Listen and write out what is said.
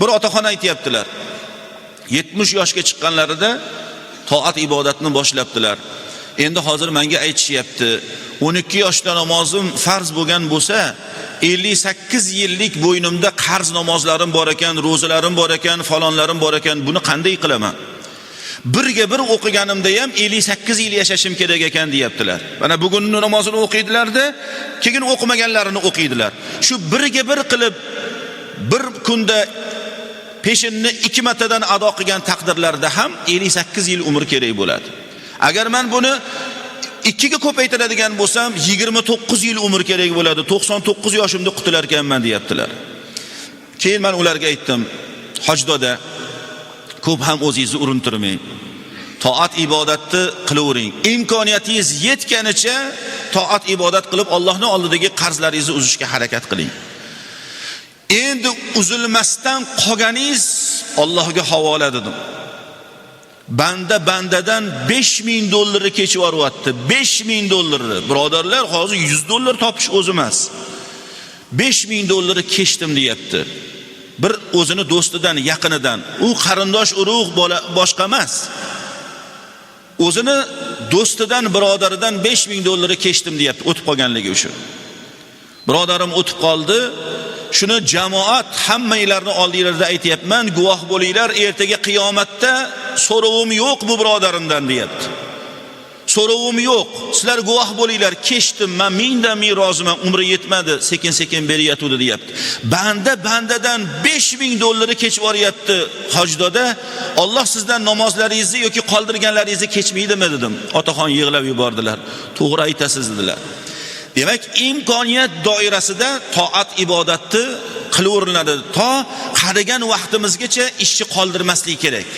Bir otaxon aytibdilar. 70 yoshga chiqqanlarida toat ibodatni boshlabdilar. Endi hozir menga aytishyapti, 12 yoshda namozim farz bo'lgan bo'lsa, 58 yillik bo'ynimda qarz namozlarim bor ekan, ro'zalarim bor ekan, falonlarim bor ekan, buni qanday qilaman? Birga bir o'qiganimda ham 58 yil yashashim kerak ekan deyaptilar. Mana bugunning namozini o'qiydilar-da, keyin o'qimaganlarini o'qiydilar. Shu birga bir qilib bir kunda peshinni 2 martadan ado qilgan taqdirlarda ham 58 yil umr kerak bo'ladi. Agar men buni 2 ga ko'paytiradigan bo'lsam 29 yil umr kerak bo'ladi. 99 yoshimda qutular ekanman deyaptilar. Keyin men ularga aytdim, hojdoda ko'p ham o'zingizni urintirmang. Toat ibodatni qilavering. Imkoniyatingiz yetganicha toat ibodat qilib Allohning oldidagi qarzlaringizni uzishga harakat qiling. Endi uzilmasdan qolganingiz Allohga havola dedim. Bandadan $5000 kechib yoryapti. $5000. Birodarlar, hozir $100 topish o'zi emas. $5000 kechdim deyapti. Bir o'zini do'stidan, yaqinidan, u qarindosh urug' boshqa emas. O'zini do'stidan, birodaridan $5000 kechdim deyapti, o'tib qolganligi uchun. Birodarim o'tib qoldi. Shuni jamoat hammanglarni oldingizda aytayapman, guvoh bo'linglar, ertaga qiyomatda so'rovim yo'q bu birodarimdan deyapti. So'rovim yo'q. Sizlar guvoh bo'linglar, kechdim, men mingdan ming roziman, umri yetmadi, sekin-sekin beriyatudi deyapti. Bandadan $5000 kechib yoryapti hojdoda. Alloh sizdan namozlaringizni yoki qoldirganlaringizni kechmaydimi dedim. Otaxon yig'lab yubordilar. To'g'ri aytasiz dedilar. Demak, imkoniyat doirasida toat ibodatni qilaveriladi. To qarigan vaqtimizgacha ishni qoldirmaslik kerak.